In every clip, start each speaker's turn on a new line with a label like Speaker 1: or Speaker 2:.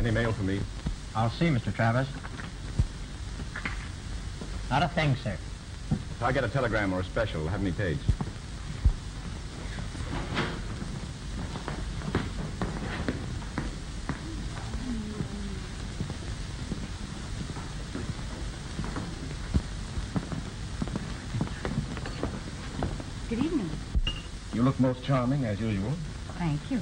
Speaker 1: Any mail for me?
Speaker 2: I'll see, Mr. Travers. Not a thing, sir.
Speaker 1: If I get a telegram or a special, have me paged.
Speaker 3: Good evening.
Speaker 1: You look most charming, as usual.
Speaker 3: Thank you.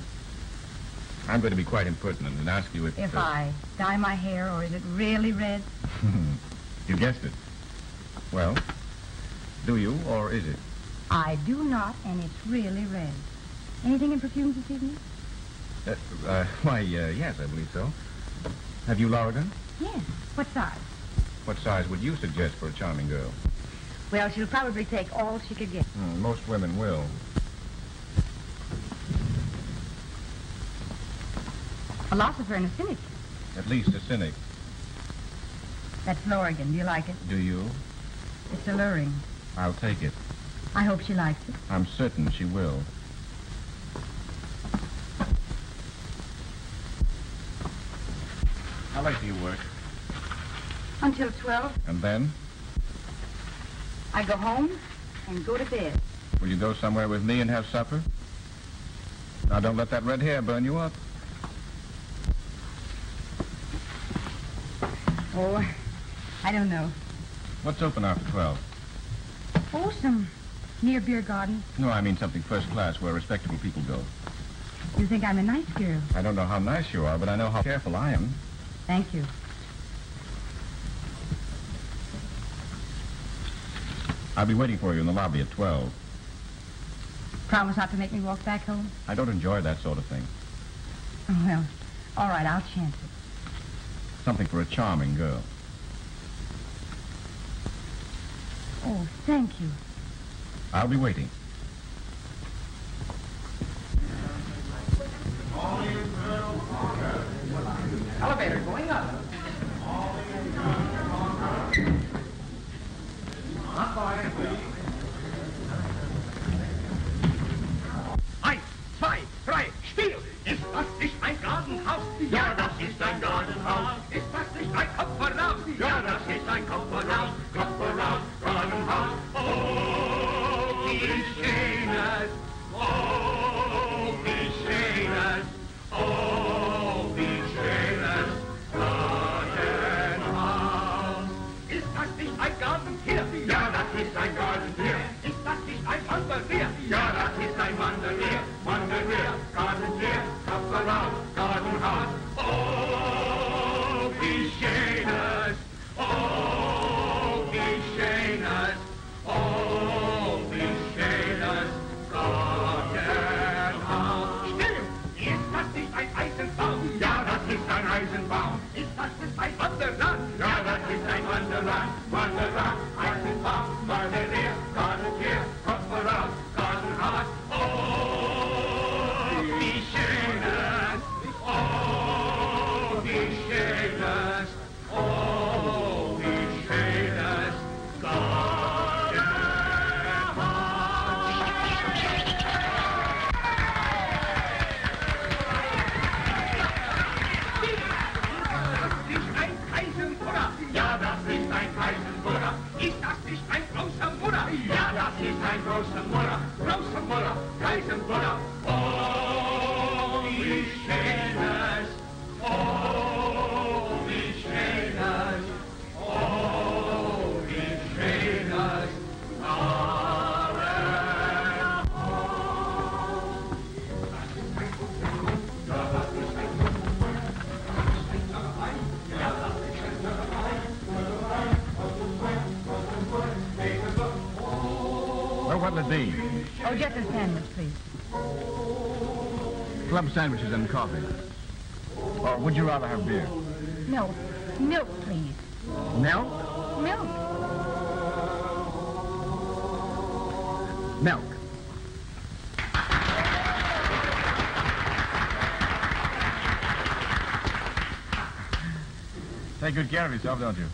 Speaker 1: I'm going to be quite impertinent and ask you if...
Speaker 3: If I dye my hair, or is it really red?
Speaker 1: You guessed it. Well, do you, or is it?
Speaker 3: I do not, and it's really red. Anything in perfumes this evening?
Speaker 1: Yes, I believe so. Have you Lorigan?
Speaker 3: Yes. What size?
Speaker 1: What size would you suggest for a charming girl?
Speaker 3: Well, she'll probably take all she could get.
Speaker 1: Most women will.
Speaker 3: A philosopher and a cynic.
Speaker 1: At least a cynic.
Speaker 3: That's Lorigan. Do you like it?
Speaker 1: Do you?
Speaker 3: It's alluring.
Speaker 1: I'll take it.
Speaker 3: I hope she likes it.
Speaker 1: I'm certain she will. How late do you work?
Speaker 3: Until 12.
Speaker 1: And then?
Speaker 3: I go home and go to bed.
Speaker 1: Will you go somewhere with me and have supper? Now, don't let that red hair burn you up.
Speaker 3: Oh, I don't know.
Speaker 1: What's open after 12?
Speaker 3: Oh, some near beer garden.
Speaker 1: No, I mean something first class where respectable people go.
Speaker 3: You think I'm a nice girl?
Speaker 1: I don't know how nice you are, but I know how careful I am.
Speaker 3: Thank you.
Speaker 1: I'll be waiting for you in the lobby at 12.
Speaker 3: Promise not to make me walk back home?
Speaker 1: I don't enjoy that sort of thing.
Speaker 3: Oh, well, all right, I'll chance it.
Speaker 1: Something for a charming girl.
Speaker 3: Oh, thank you.
Speaker 1: I'll be waiting.
Speaker 2: Elevator going up. Not far, please.
Speaker 4: 1, 2, 3, still! Ist das nicht ein Gartenhaus? Ja, das ist ein Gartenhaus. Ist das nicht ein Kopfverlauf? Ja, das ist ein Kopfverlauf. Kopfverlauf, Gartenhaus. Oh, wie schön es! Oh, wie schön es! Oh, wie schön es! Gartenhaus. Ist das nicht ein Gartentier? Ja, das ist ein Gartentier. Ist das nicht ein Wandertier? Ja, das ist ein Wandertier. Wandertier, Gartentier, Kopfverlauf, Gartenhaus. Oh, wie schön es! Oh, wie schön es! Oh, wie schön es! Gartenhaus. Still! Ist das nicht ein Eisenbaum? Ja, das ist ein Eisenbaum. Ist das nicht ein Wanderland? Ja, das ist ein Wanderland. Wanderland, Eisenbaum, Wandertier, Gartentier, Kopfverlauf, Gartenhaus. Oh, wie schön es! Oh, wie schön es! Oh, wie schön es! Ja, das ist ein Kaisenbutter. Ist das nicht ein großer Mutter? Ja, das ist ein großer Mutter. Großer Mutter, Kaisenbutter. Oh, wie schön es. Oh, wie schön es. Oh, wie schön es.
Speaker 1: Well, what'll it be?
Speaker 3: Oh, just a sandwich, please.
Speaker 1: Club sandwiches and coffee. Or would you rather have beer?
Speaker 3: Milk. Milk, please.
Speaker 1: Milk?
Speaker 3: Milk.
Speaker 1: Milk. Take good care of yourself, don't you?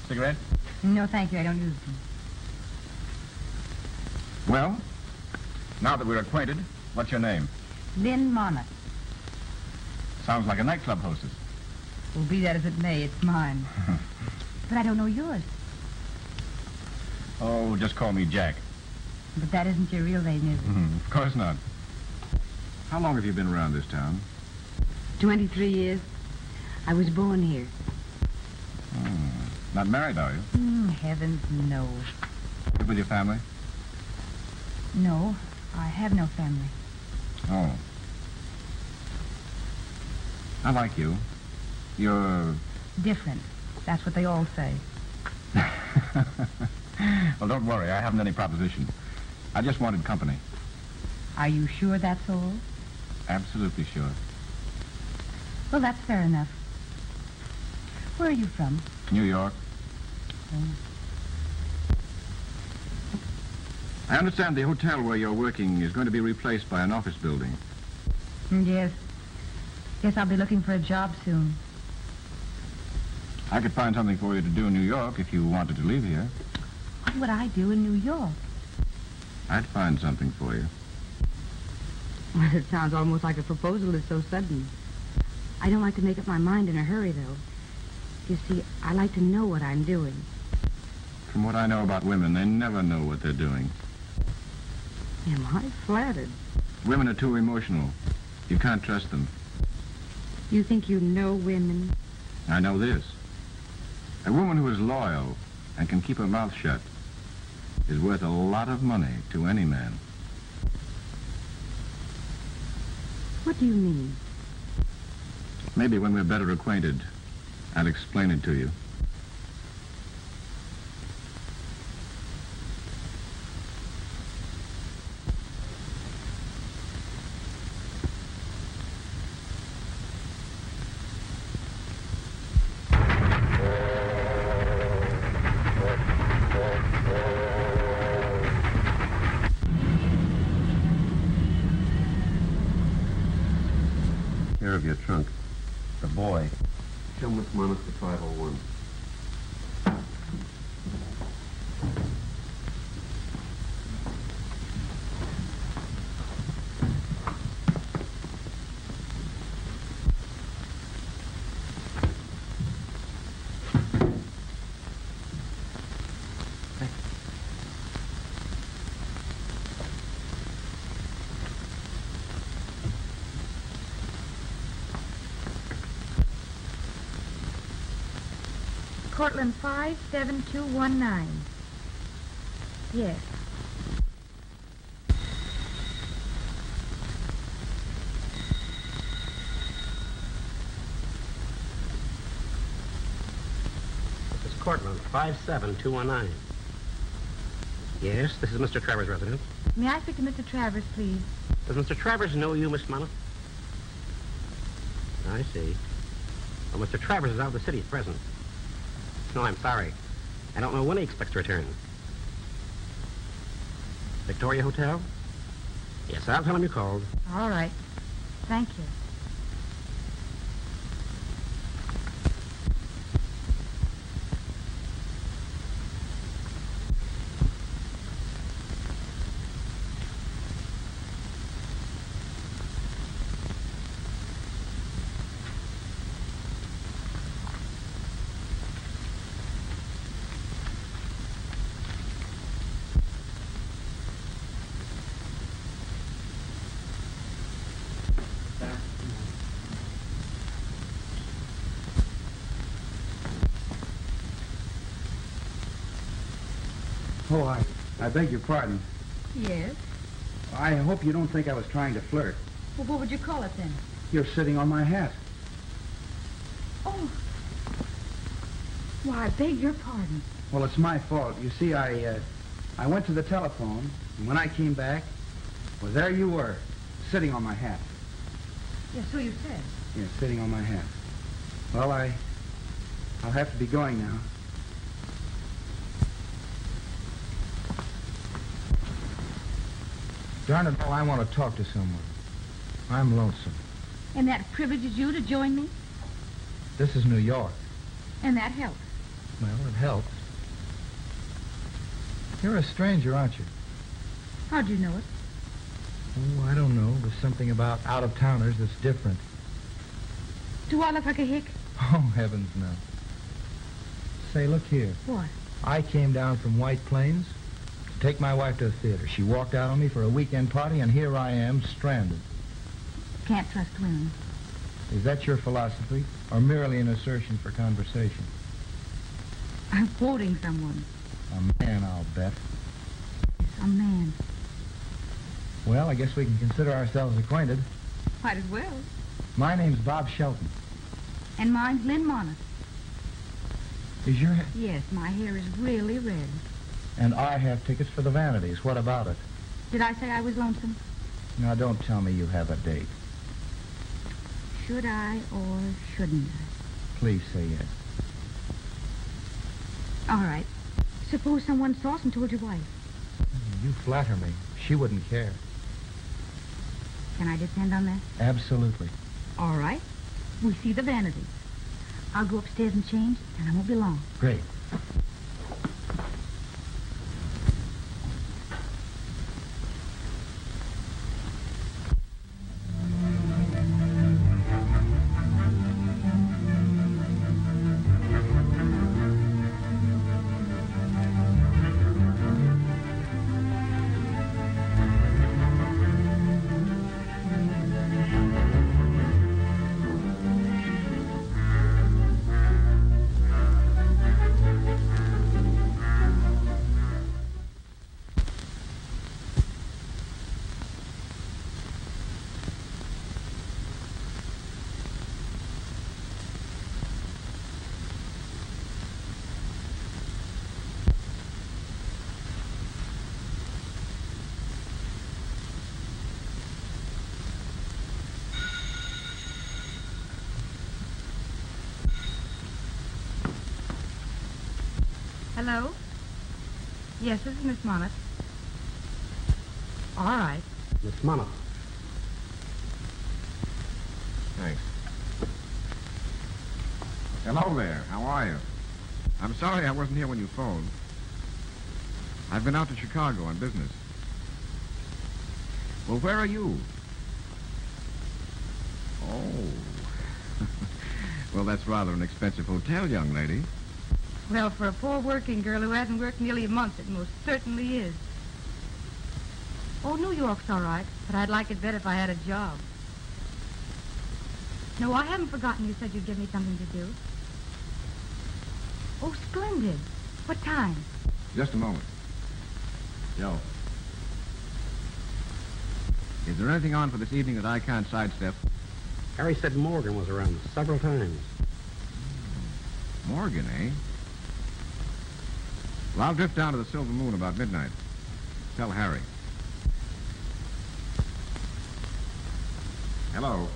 Speaker 1: Cigarette?
Speaker 3: No, thank you. I don't use them.
Speaker 1: Well, now that we're acquainted, what's your name?
Speaker 3: Lynn Monmouth.
Speaker 1: Sounds like a nightclub hostess.
Speaker 3: Well, be that as it may, it's mine. But I don't know yours.
Speaker 1: Oh, just call me Jack.
Speaker 3: But that isn't your real name, is it?
Speaker 1: Of course not. How long have you been around this town?
Speaker 3: 23 years. I was born here.
Speaker 1: Not married, are you?
Speaker 3: Heavens, no.
Speaker 1: Live with your family?
Speaker 3: No, I have no family.
Speaker 1: Oh. I like you. You're...
Speaker 3: Different. That's what they all say.
Speaker 1: Well, don't worry. I haven't any proposition. I just wanted company.
Speaker 3: Are you sure that's all?
Speaker 1: Absolutely sure.
Speaker 3: Well, that's fair enough. Where are you from?
Speaker 1: New York. I understand the hotel where you're working is going to be replaced by an office building.
Speaker 3: Yes. Guess I'll be looking for a job soon.
Speaker 1: I could find something for you to do in New York if you wanted to leave here.
Speaker 3: What would I do in New York?
Speaker 1: I'd find something for you.
Speaker 3: Well, it sounds almost like a proposal is so sudden. I don't like to make up my mind in a hurry, though. You see, I like to know what I'm doing.
Speaker 1: From what I know about women, they never know what they're doing.
Speaker 3: Am I flattered?
Speaker 1: Women are too emotional. You can't trust them.
Speaker 3: You think you know women?
Speaker 1: I know this. A woman who is loyal and can keep her mouth shut is worth a lot of money to any man.
Speaker 3: What do you mean?
Speaker 1: Maybe when we're better acquainted, I'll explain it to you. Care of your trunk.
Speaker 5: The boy.
Speaker 1: Come with Monmouth to 501.
Speaker 3: Cortland 57219. Yes.
Speaker 5: This is Cortland 57219. Yes, this is Mr. Travers' residence.
Speaker 3: May I speak to Mr. Travers, please?
Speaker 5: Does Mr. Travers know you, Miss Monmouth? I see. Well, Mr. Travers is out of the city at present. No, I'm sorry. I don't know when he expects to return. Victoria Hotel? Yes, I'll tell him you called.
Speaker 3: All right. Thank you.
Speaker 6: Oh, I beg your pardon.
Speaker 3: Yes?
Speaker 6: I hope you don't think I was trying to flirt.
Speaker 3: Well, what would you call it then?
Speaker 6: You're sitting on my hat.
Speaker 3: Oh. Why, I beg your pardon.
Speaker 6: Well, it's my fault. You see, I went to the telephone, and when I came back, well, there you were, sitting on my hat.
Speaker 3: Yes, so you said.
Speaker 6: Yeah, sitting on my hat. Well, I'll have to be going now. Darn it all, I want to talk to someone. I'm lonesome.
Speaker 3: And that privileges you to join me?
Speaker 6: This is New York.
Speaker 3: And that helps.
Speaker 6: Well, it helps. You're a stranger, aren't you?
Speaker 3: How'd you know it?
Speaker 6: Oh, I don't know. There's something about out-of-towners that's different.
Speaker 3: Do I look like a hick?
Speaker 6: Oh, heavens, no. Say, look here.
Speaker 3: What?
Speaker 6: I came down from White Plains to take my wife to the theater. She walked out on me for a weekend party, and here I am, stranded.
Speaker 3: Can't trust women.
Speaker 6: Is that your philosophy, or merely an assertion for conversation?
Speaker 3: I'm quoting someone.
Speaker 6: A man, I'll bet.
Speaker 3: A man.
Speaker 6: Well, I guess we can consider ourselves acquainted.
Speaker 3: Might as well.
Speaker 6: My name's Bob Shelton.
Speaker 3: And mine's Lynn Monmouth.
Speaker 6: Is your...
Speaker 3: Yes, my hair is really red.
Speaker 6: And I have tickets for the Vanities. What about it?
Speaker 3: Did I say I was lonesome?
Speaker 6: Now, don't tell me you have a date.
Speaker 3: Should I or shouldn't I?
Speaker 6: Please say yes.
Speaker 3: All right. Suppose someone saw us and told your wife.
Speaker 6: You flatter me. She wouldn't care.
Speaker 3: Can I depend on that?
Speaker 6: Absolutely.
Speaker 3: All right. We see the Vanities. I'll go upstairs and change, and I won't be long.
Speaker 6: Great.
Speaker 3: Hello? Yes, this is Miss Monmouth. All right.
Speaker 5: Miss Monmouth.
Speaker 1: Thanks. Hello there. How are you? I'm sorry I wasn't here when you phoned. I've been out to Chicago on business. Well, where are you? Oh. Well, that's rather an expensive hotel, young lady.
Speaker 3: Well, for a poor working girl who hasn't worked nearly a month, it most certainly is. Oh, New York's all right, but I'd like it better if I had a job. No, I haven't forgotten you said you'd give me something to do. Oh, splendid. What time?
Speaker 1: Just a moment. Joe. Is there anything on for this evening that I can't sidestep?
Speaker 5: Harry said Morgan was around several times.
Speaker 1: Morgan, eh? Well, I'll drift down to the Silver Moon about midnight. Tell Harry. Hello.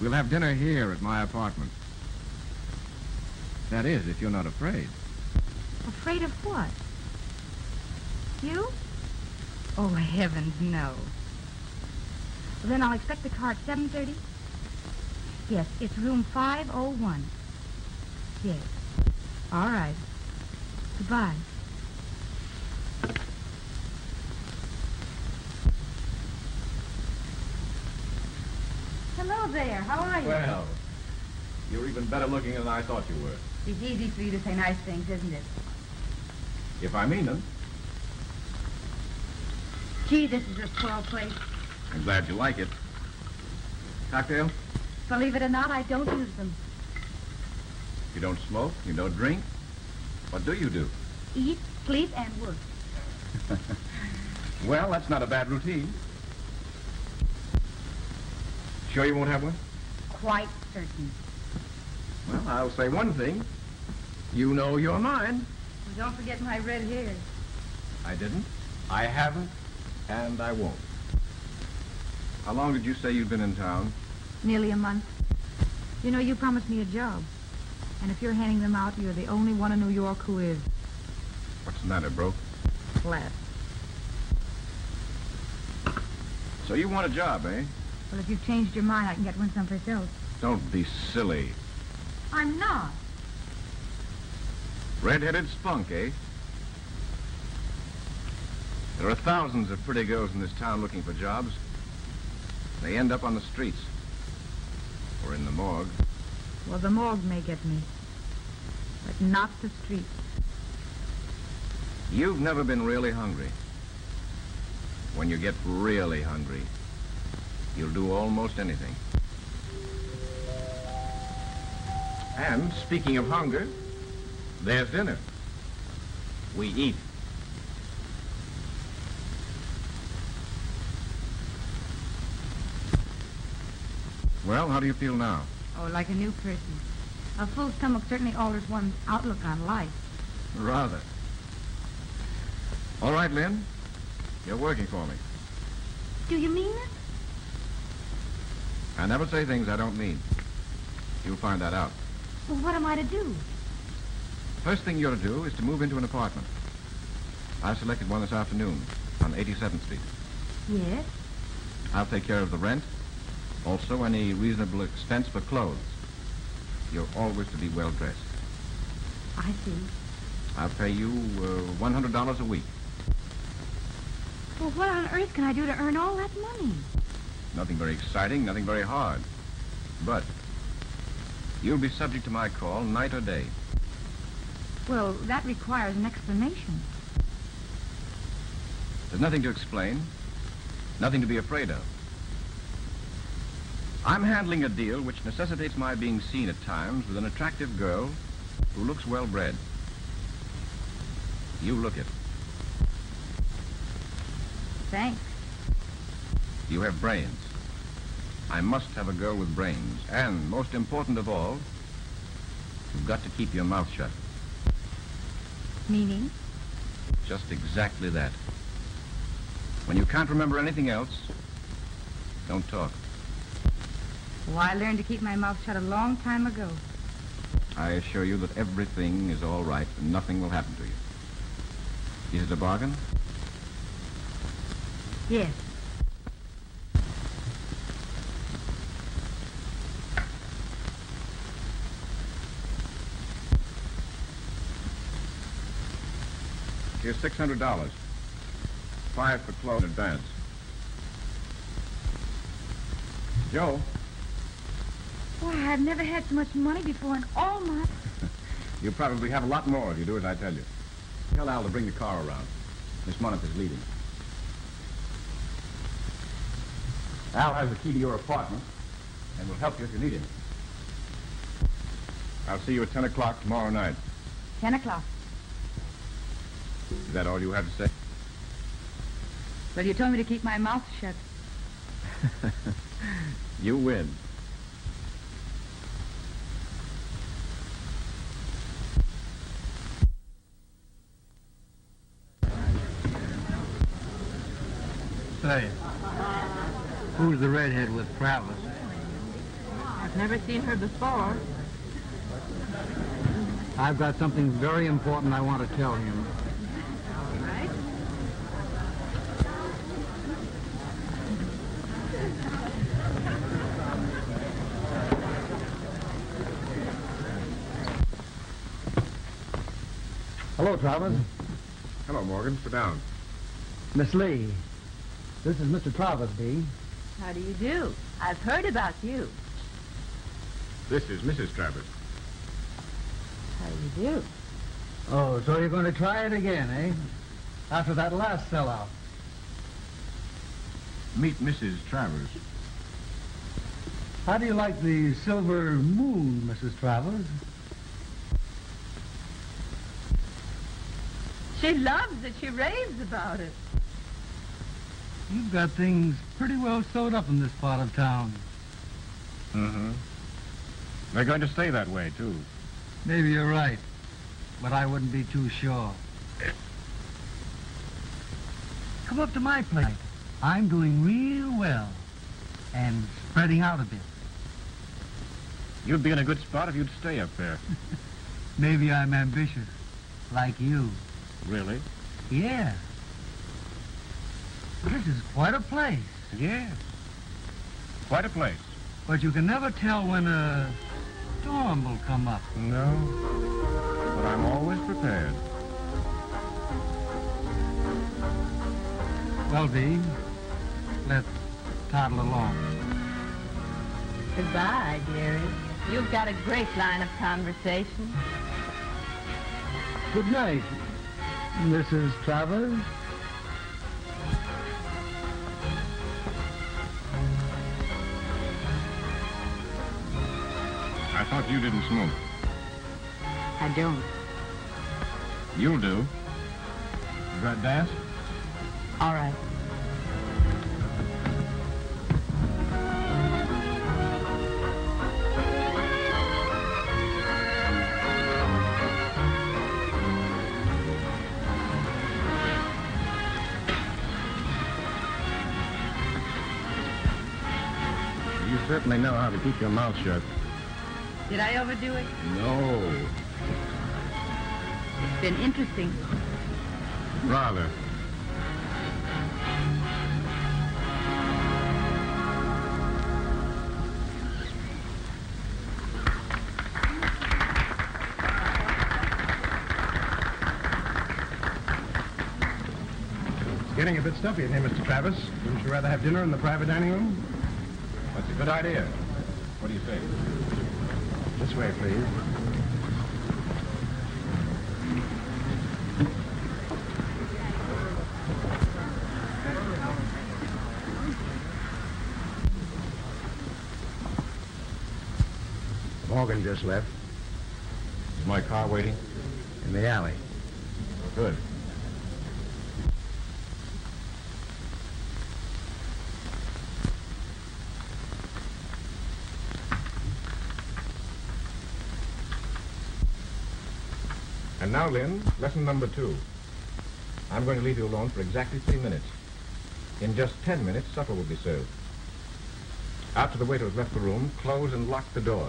Speaker 1: We'll have dinner here at my apartment. That is, if you're not afraid.
Speaker 3: Afraid of what? You? Oh, heavens, no. Well, then I'll expect the car at 7:30? Yes, it's room 501. Yes. All right. Goodbye. Hello there. How are you?
Speaker 1: Well, you're even better looking than I thought you were.
Speaker 3: It's easy for you to say nice things, isn't it?
Speaker 1: If I mean them.
Speaker 3: Gee, this is a swell place.
Speaker 1: I'm glad you like it. Cocktail?
Speaker 3: Believe it or not, I don't use them.
Speaker 1: You don't smoke? You don't drink? What do you do?
Speaker 3: Eat, sleep, and work.
Speaker 1: Well, that's not a bad routine. Sure you won't have one?
Speaker 3: Quite certain.
Speaker 1: Well, I'll say one thing. You know you're mine.
Speaker 3: Well, don't forget my red hair.
Speaker 1: I didn't. I haven't. And I won't. How long did you say you'd been in town?
Speaker 3: Nearly a month. You know, you promised me a job. And if you're handing them out, you're the only one in New York who is.
Speaker 1: What's the matter, broke?
Speaker 3: Flat.
Speaker 1: So you want a job, eh?
Speaker 3: Well, if you've changed your mind, I can get one someplace else.
Speaker 1: Don't be silly.
Speaker 3: I'm not.
Speaker 1: Red-headed spunk, eh? There are thousands of pretty girls in this town looking for jobs. They end up on the streets. Or in the morgue.
Speaker 7: Well, the morgue may get me, but not the street.
Speaker 1: You've never been really hungry. When you get really hungry, you'll do almost anything. And speaking of hunger, there's dinner. We eat. Well, how do you feel now?
Speaker 3: Oh, like a new person. A full stomach certainly alters one's outlook on life.
Speaker 1: Rather. All right, Lynn. You're working for me.
Speaker 3: Do you mean it?
Speaker 1: I never say things I don't mean. You'll find that out.
Speaker 3: Well, what am I to do?
Speaker 1: First thing you're to do is to move into an apartment. I selected one this afternoon on 87th Street.
Speaker 3: Yes.
Speaker 1: I'll take care of the rent. Also, any reasonable expense for clothes. You're always to be well dressed.
Speaker 3: I see.
Speaker 1: I'll pay you $100 a week.
Speaker 3: Well, what on earth can I do to earn all that money?
Speaker 1: Nothing very exciting, nothing very hard. But you'll be subject to my call night or day.
Speaker 3: Well, that requires an explanation.
Speaker 1: There's nothing to explain, nothing to be afraid of. I'm handling a deal which necessitates my being seen at times with an attractive girl who looks well-bred. You look it.
Speaker 3: Thanks.
Speaker 1: You have brains. I must have a girl with brains. And, most important of all, you've got to keep your mouth shut.
Speaker 3: Meaning?
Speaker 1: Just exactly that. When you can't remember anything else, don't talk.
Speaker 3: Well, I learned to keep my mouth shut a long time ago.
Speaker 1: I assure you that everything is all right and nothing will happen to you. Is it a bargain?
Speaker 3: Yes.
Speaker 1: Here's $600. 5 for clothes in advance. Joe?
Speaker 3: Why, I've never had so much money before in all my...
Speaker 1: You'll probably have a lot more if you do as I tell you. Tell Al to bring the car around. Miss Monmouth is leaving. Al has the key to your apartment and will help you if you need him. I'll see you at 10 o'clock tomorrow night.
Speaker 3: 10 o'clock.
Speaker 1: Is that all you have to say?
Speaker 3: Well, you told me to keep my mouth shut.
Speaker 1: You win.
Speaker 6: Say, who's the redhead with Travis?
Speaker 7: I've never seen her before.
Speaker 6: I've got something very important I want to tell him.
Speaker 7: All right.
Speaker 6: Hello, Travis.
Speaker 1: Hello, Morgan. Sit down.
Speaker 6: Miss Lee, this is Mr. Travis, B.
Speaker 7: How do you do? I've heard about you.
Speaker 1: This is Mrs. Travis.
Speaker 7: How do you do?
Speaker 6: Oh, so you're going to try it again, eh? After that last sellout.
Speaker 1: Meet Mrs. Travers.
Speaker 6: How do you like the silver moon, Mrs. Travers?
Speaker 7: She loves it. She raves about it.
Speaker 6: You've got things pretty well sewed up in this part of town.
Speaker 1: Mm-hmm. They're going to stay that way, too.
Speaker 6: Maybe you're right, but I wouldn't be too sure. Come up to my place. I'm doing real well and spreading out a bit.
Speaker 1: You'd be in a good spot if you'd stay up there.
Speaker 6: Maybe I'm ambitious, like you.
Speaker 1: Really?
Speaker 6: Yeah. This is quite a place,
Speaker 1: Yes. Quite a place.
Speaker 6: but you can never tell when a storm will come up.
Speaker 1: No. But I'm always prepared.
Speaker 6: Well, V, let's toddle along.
Speaker 7: Goodbye, dearie. You You've got a great line of conversation.
Speaker 6: Good night, Mrs. Travers.
Speaker 1: I thought you didn't smoke.
Speaker 3: I don't.
Speaker 1: You'll do. Brett dance?
Speaker 3: All right.
Speaker 1: You certainly know how to keep your mouth shut.
Speaker 3: Did I overdo it?
Speaker 1: No.
Speaker 3: It's been interesting.
Speaker 1: Rather.
Speaker 6: It's getting a bit stuffy in here, Mr. Travis. Wouldn't you rather have dinner in the private dining room?
Speaker 1: That's a good idea. What do you say?
Speaker 6: This way, please. Morgan just left
Speaker 1: Is my car waiting?
Speaker 6: in the alley.
Speaker 1: Good. And now, Lynn, lesson number 2. I'm going to leave you alone for exactly 3 minutes. In just 10 minutes, supper will be served. After the waiter has left the room, close and lock the door.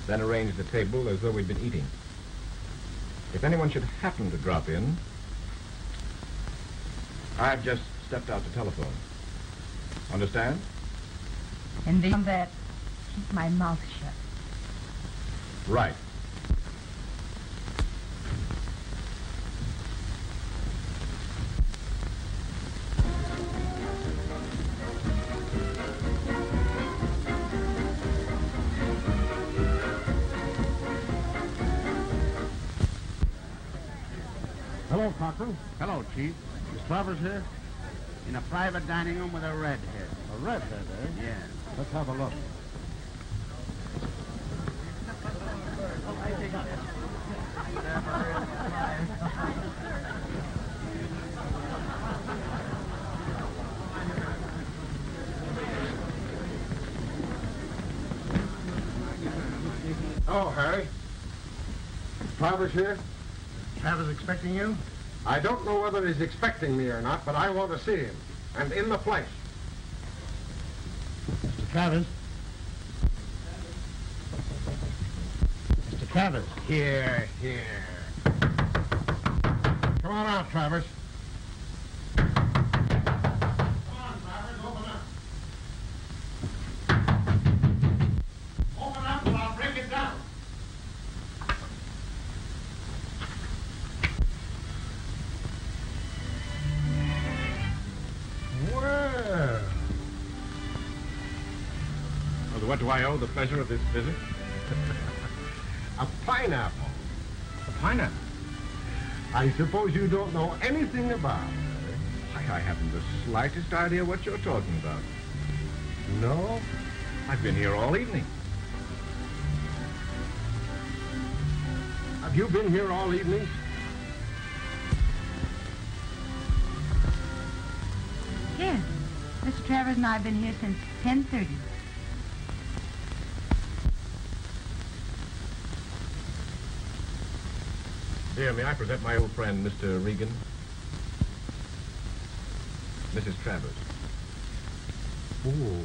Speaker 1: Then arrange the table as though we'd been eating. If anyone should happen to drop in, I've just stepped out to telephone. Understand?
Speaker 7: And beyond that, keep my mouth shut.
Speaker 1: Right.
Speaker 6: Hello, Cochran.
Speaker 1: Hello, Chief.
Speaker 6: Is Travers here?
Speaker 8: In a private dining room with a redhead.
Speaker 6: A redhead, eh?
Speaker 8: Yeah.
Speaker 6: Let's have a look.
Speaker 9: Oh, Harry. Travers here?
Speaker 6: Travers expecting you?
Speaker 9: I don't know whether he's expecting me or not, but I want to see him. And in the flesh.
Speaker 6: Mr. Travers? Mr. Travers?
Speaker 9: Here. Come on out, Travers. Come on, Travers, open up. Open up or I'll break it down. Well.
Speaker 1: Well, what do I owe the pleasure of this visit?
Speaker 9: A pineapple.
Speaker 1: A pineapple.
Speaker 9: I suppose you don't know anything about it.
Speaker 1: I haven't the slightest idea what you're talking about.
Speaker 9: No?
Speaker 1: I've been here all evening.
Speaker 9: Have you been here all evening?
Speaker 3: Yes. Mr. Travers and I have been here since 10:30.
Speaker 1: Dear, may I present my old friend, Mr. Regan? Mrs. Travers.
Speaker 9: Oh,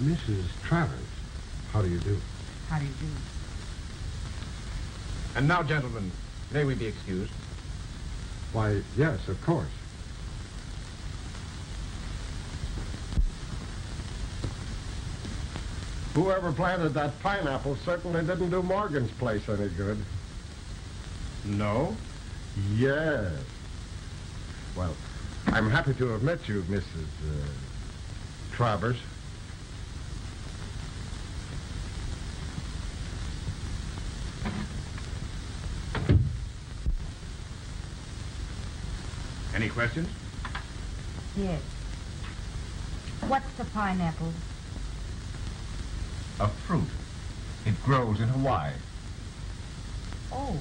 Speaker 9: Mrs. Travers. How do you do?
Speaker 3: How do you do?
Speaker 1: And now, gentlemen, may we be excused?
Speaker 9: Why, yes, of course. Whoever planted that pineapple certainly didn't do Morgan's place any good.
Speaker 1: No.
Speaker 9: Yes. Well, I'm happy to have met you, Mrs. Travers.
Speaker 1: Any questions?
Speaker 3: Yes. What's a pineapple?
Speaker 1: A fruit. It grows in Hawaii.
Speaker 3: Oh.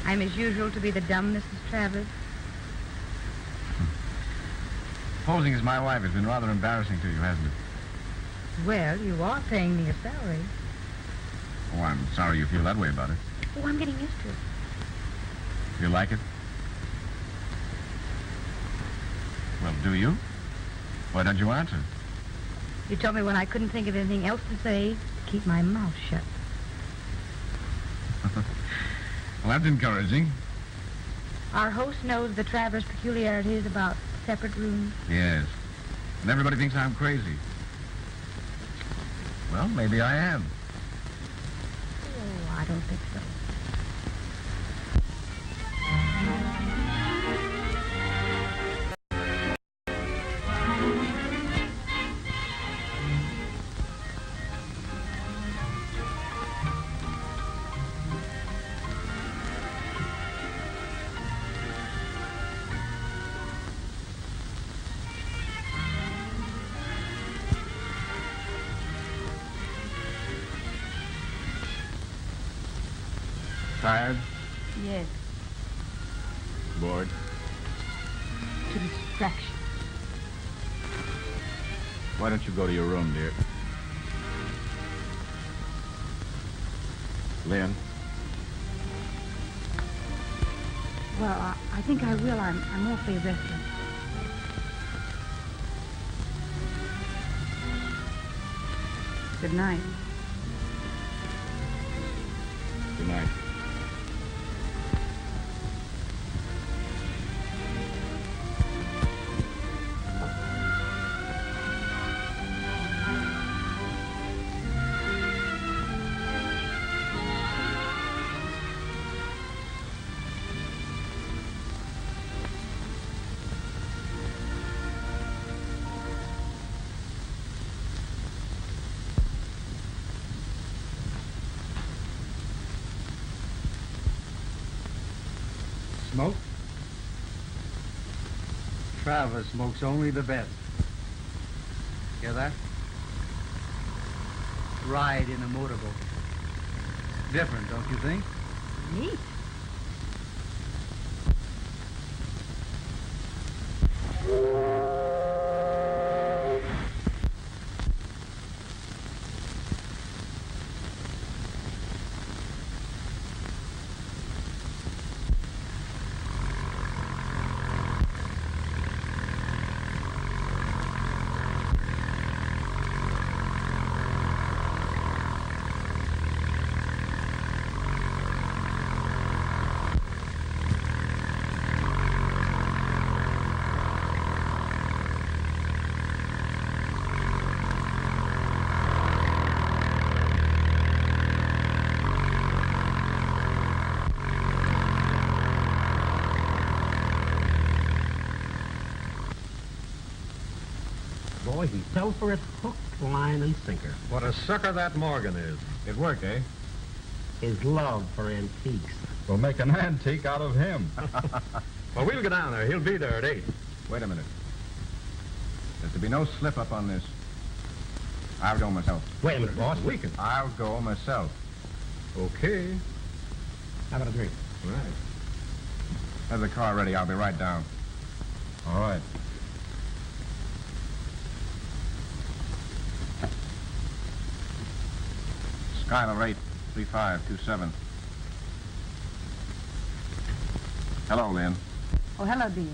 Speaker 3: I'm as usual to be the dumb Mrs. Travers.
Speaker 1: Posing as my wife has been rather embarrassing to you, hasn't it?
Speaker 3: Well, you are paying me a salary.
Speaker 1: Oh, I'm sorry you feel that way about it.
Speaker 3: Oh, I'm getting used to it.
Speaker 1: You like it? Well, do you? Why don't you answer?
Speaker 3: You told me when I couldn't think of anything else to say to keep my mouth shut.
Speaker 1: Well, that's encouraging.
Speaker 3: Our host knows the Travers peculiarities about separate rooms.
Speaker 1: Yes. And everybody thinks I'm crazy. Well, maybe I am.
Speaker 3: Oh, I don't think so.
Speaker 1: Tired?
Speaker 3: Yes,
Speaker 1: Bored?
Speaker 3: to distraction.
Speaker 1: Why don't you go to your room, dear? Lynn?
Speaker 3: Well, I think I will. I'm awfully restless. Good night.
Speaker 1: Good night.
Speaker 6: Smoke? Travers smokes only the best. Hear that? Ride in a motorboat. Different, don't you think?
Speaker 3: Neat.
Speaker 5: Boy, he fell for it hook, line, and sinker.
Speaker 9: What a sucker that Morgan is.
Speaker 1: It worked, eh?
Speaker 5: His love for antiques.
Speaker 9: We'll make an antique out of him. Well, we'll go down there. He'll be there at 8.
Speaker 1: Wait a minute. There's to be no slip-up on this. I'll go myself.
Speaker 5: Wait a minute, boss.
Speaker 9: We can.
Speaker 1: I'll go myself.
Speaker 9: Okay.
Speaker 5: How about a drink?
Speaker 9: Right.
Speaker 1: Have the car ready. I'll be right down.
Speaker 9: All right.
Speaker 1: Skylar rate 3527. Hello, Lynn.
Speaker 3: Oh, hello, dear.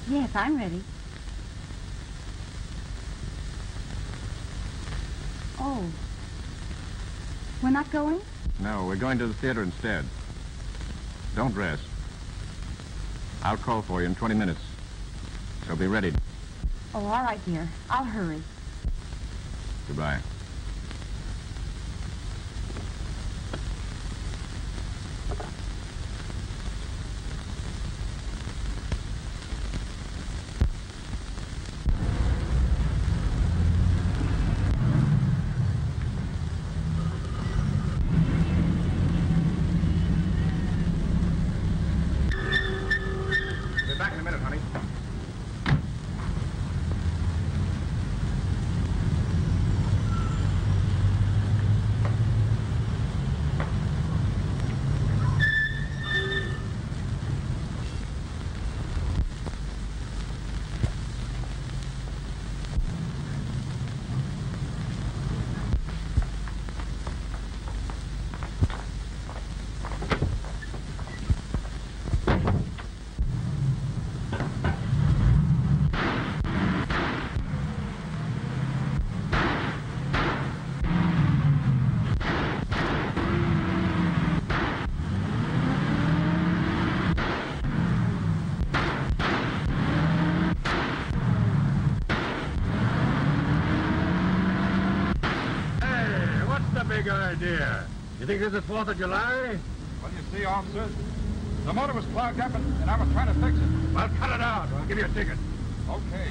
Speaker 3: Yes, I'm ready. Oh. We're not going?
Speaker 1: No, we're going to the theater instead. Don't dress. I'll call for you in 20 minutes. So be ready.
Speaker 3: Oh, all right, dear. I'll hurry.
Speaker 1: Goodbye.
Speaker 9: big idea. You think this is 4th of July?
Speaker 1: Well, you see, officer, the motor was clogged up and I was trying to fix it.
Speaker 9: Well, cut it out. I'll give you a ticket.
Speaker 1: Okay.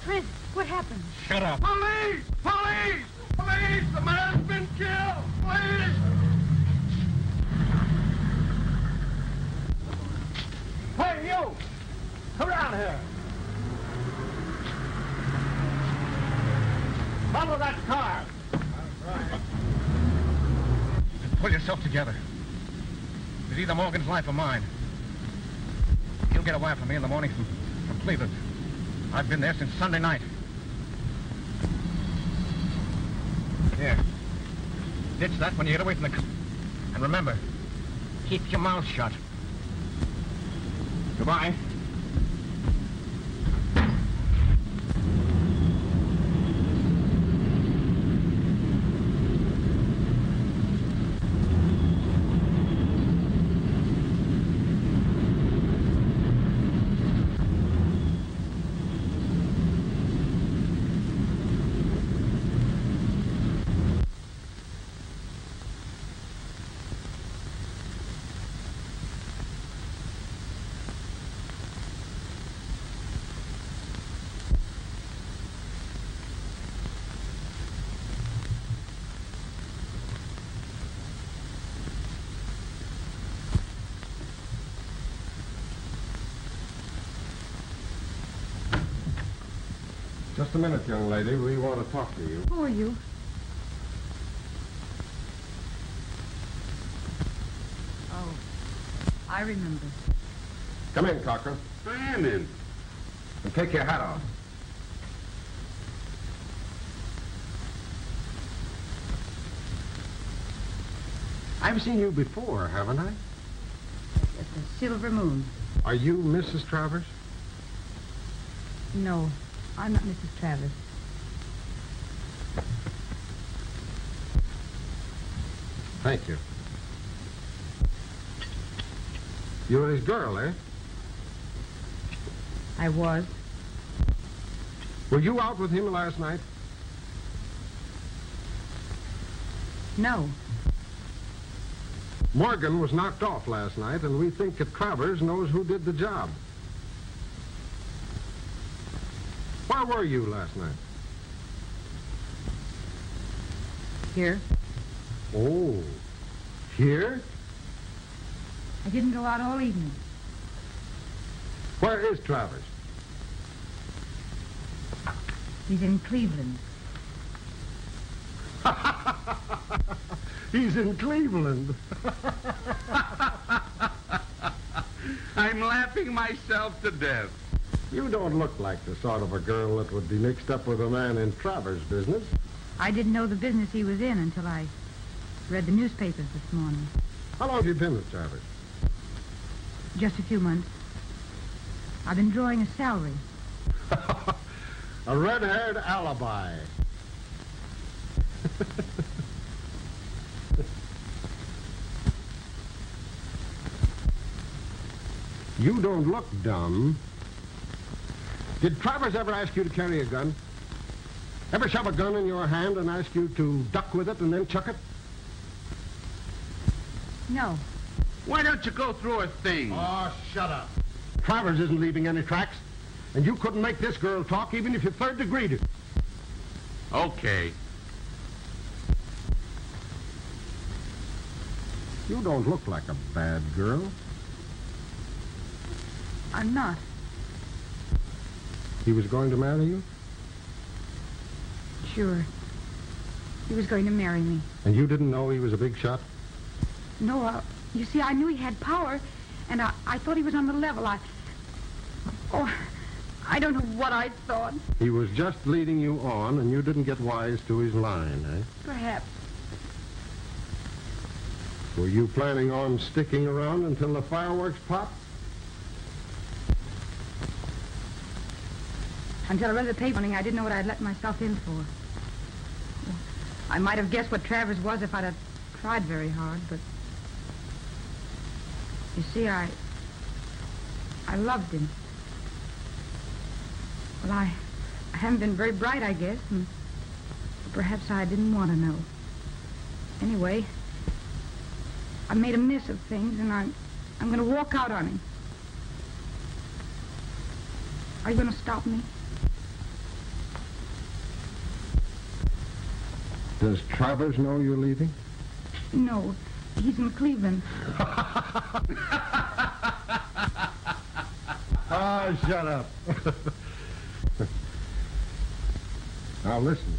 Speaker 3: Fred, what happened?
Speaker 9: Shut up.
Speaker 4: Police! Police! Police! The man's been killed! Police!
Speaker 9: Hey, you! Come down here. Follow that car.
Speaker 1: Pull yourself together. It's either Morgan's life or mine. He'll get a wire from me in the morning from Cleveland. I've been there since Sunday night. Here. Ditch that when you get away from the car. And remember, keep your mouth shut. Goodbye.
Speaker 9: Just a minute, young lady. We want to talk to you.
Speaker 3: Who are you? Oh, I remember.
Speaker 9: Come in, Cochran.
Speaker 8: I am in.
Speaker 9: And take your hat off. I've seen you before, haven't I?
Speaker 3: At the Silver Moon.
Speaker 9: Are you Mrs. Travers?
Speaker 3: No, I'm not Mrs. Travis.
Speaker 9: Thank you. You were his girl, eh?
Speaker 3: I was.
Speaker 9: Were you out with him last night?
Speaker 3: No.
Speaker 9: Morgan was knocked off last night, and we think that Travers knows who did the job. Where were you last night?
Speaker 3: Here.
Speaker 9: Oh, here?
Speaker 3: I didn't go out all evening.
Speaker 9: Where is Travers?
Speaker 3: He's in Cleveland.
Speaker 9: He's in Cleveland.
Speaker 8: I'm laughing myself to death.
Speaker 9: You don't look like the sort of a girl that would be mixed up with a man in Travers' business.
Speaker 3: I didn't know the business he was in until I read the newspapers this morning.
Speaker 9: How long have you been with Travers?
Speaker 3: Just a few months. I've been drawing a salary.
Speaker 9: A red-haired alibi. You don't look dumb. Did Travers ever ask you to carry a gun? Ever shove a gun in your hand and ask you to duck with it and then chuck it?
Speaker 3: No.
Speaker 8: Why don't you go through a thing?
Speaker 9: Oh, shut up. Travers isn't leaving any tracks, and you couldn't make this girl talk even if you third-degreed her.
Speaker 8: Okay.
Speaker 9: You don't look like a bad girl.
Speaker 3: I'm not.
Speaker 9: He was going to marry you?
Speaker 3: Sure. He was going to marry me.
Speaker 9: And you didn't know he was a big shot?
Speaker 3: No, you see, I knew he had power, and I thought he was on the level. I don't know what I thought.
Speaker 9: He was just leading you on, and you didn't get wise to his line, eh?
Speaker 3: Perhaps.
Speaker 9: Were you planning on sticking around until the fireworks pop?
Speaker 3: Until I read the paper, I didn't know what I'd let myself in for. I might have guessed what Travers was if I'd have tried very hard, but You see, I loved him. Well, I haven't been very bright, I guess, and perhaps I didn't want to know. Anyway, I made a mess of things, and I'm going to walk out on him. Are you going to stop me?
Speaker 9: Does Travers know you're leaving?
Speaker 3: No, he's in Cleveland.
Speaker 9: Oh, shut up. Now, listen.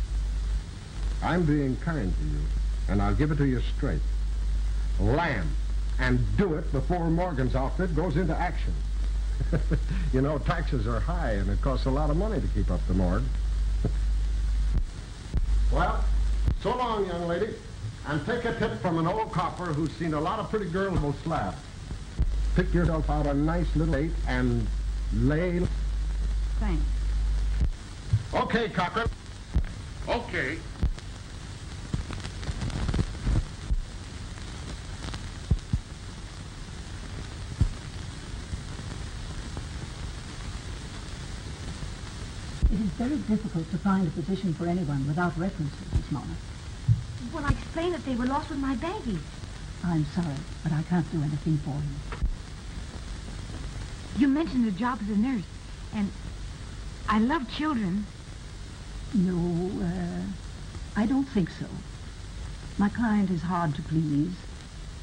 Speaker 9: I'm being kind to you, and I'll give it to you straight. Land, and do it before Morgan's outfit goes into action. You know, taxes are high, and it costs a lot of money to keep up the morgue. Well, so long, young lady, and take a tip from an old copper who's seen a lot of pretty girls will slap. Pick yourself out a nice little date and lay...
Speaker 3: Thanks.
Speaker 9: Okay, Cochran.
Speaker 8: Okay.
Speaker 10: It is very difficult to find a position for anyone without references, Miss Mona.
Speaker 3: Well, I explained that they were lost with my baby.
Speaker 10: I'm sorry, but I can't do anything for you.
Speaker 3: You mentioned a job as a nurse, and I love children.
Speaker 10: No, I don't think so. My client is hard to please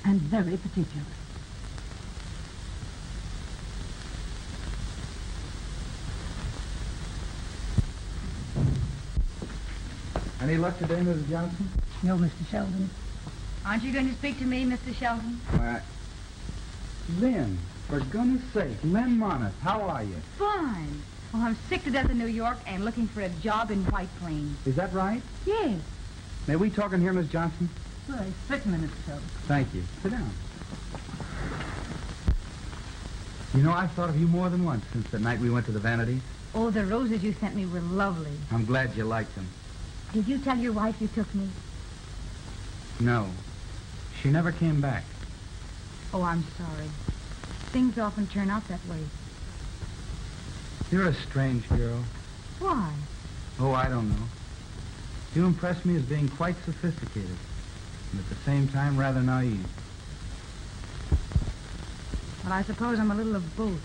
Speaker 10: and very particular.
Speaker 6: Any luck today, Mrs. Johnson?
Speaker 10: No, Mr. Sheldon.
Speaker 3: Aren't you going to speak to me, Mr. Sheldon?
Speaker 6: Lynn, for goodness sake, Lynn Monis, how are you?
Speaker 3: Fine. Well, I'm sick to death in New York and looking for a job in White Plains.
Speaker 6: Is that right?
Speaker 3: Yes.
Speaker 6: May we talk in here, Miss Johnson?
Speaker 10: Well, certainly, Mr. Sheldon.
Speaker 6: Thank you. Sit down. You know, I've thought of you more than once since the night we went to the Vanities.
Speaker 3: Oh, the roses you sent me were lovely.
Speaker 6: I'm glad you liked them.
Speaker 3: Did you tell your wife you took me?
Speaker 6: No. She never came back.
Speaker 3: Oh, I'm sorry. Things often turn out that way.
Speaker 6: You're a strange girl.
Speaker 3: Why?
Speaker 6: Oh, I don't know. You impress me as being quite sophisticated, and at the same time rather naive.
Speaker 3: Well, I suppose I'm a little of both.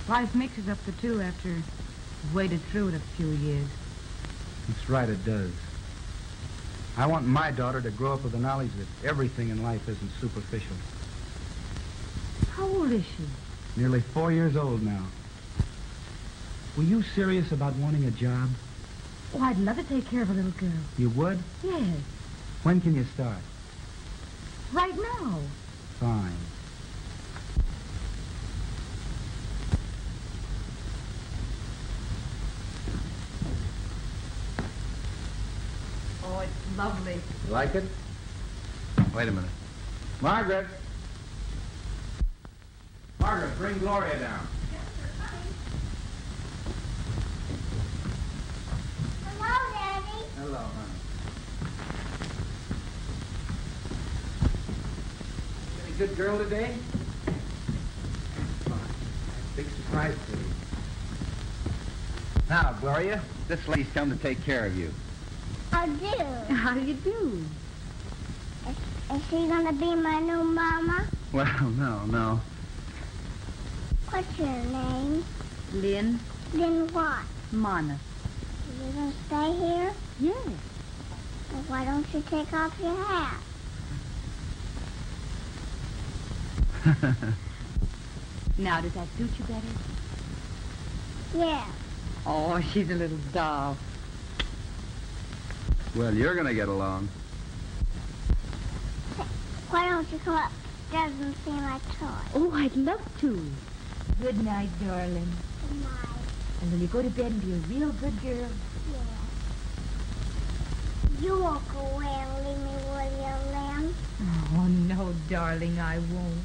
Speaker 3: Life mixes up the two after you've waded through it a few years.
Speaker 6: That's right, it does. I want my daughter to grow up with the knowledge that everything in life isn't superficial.
Speaker 3: How old is she?
Speaker 6: Nearly 4 years old now. Were you serious about wanting a job?
Speaker 3: Oh, I'd love to take care of a little girl.
Speaker 6: You would?
Speaker 3: Yes.
Speaker 6: When can you start?
Speaker 3: Right now.
Speaker 6: Fine.
Speaker 3: Oh, it's lovely.
Speaker 6: You like it? Wait a minute. Margaret! Margaret, bring Gloria down.
Speaker 11: Hello, Daddy.
Speaker 6: Hello, honey. Any good girl today? Fine. Big surprise for you. Now, Gloria, this lady's come to take care of you.
Speaker 11: I do.
Speaker 3: How do you do?
Speaker 11: Is she gonna be my new mama?
Speaker 6: Well, no.
Speaker 11: What's your name?
Speaker 3: Lynn
Speaker 11: Then what?
Speaker 3: Mona.
Speaker 11: You gonna stay here?
Speaker 3: Yes.
Speaker 11: Well, why don't you take off your hat?
Speaker 3: Now, does that suit you better?
Speaker 11: Yeah.
Speaker 3: Oh, she's a little doll.
Speaker 6: Well, you're gonna get along.
Speaker 11: Why don't you come up? Doesn't see my toy.
Speaker 3: Oh, I'd love to. Good night, darling.
Speaker 11: Good night.
Speaker 3: And when you go to bed and be a real good girl.
Speaker 11: Yeah. You won't go away and leave me, will you, Lynn?
Speaker 3: Oh, no, darling, I won't.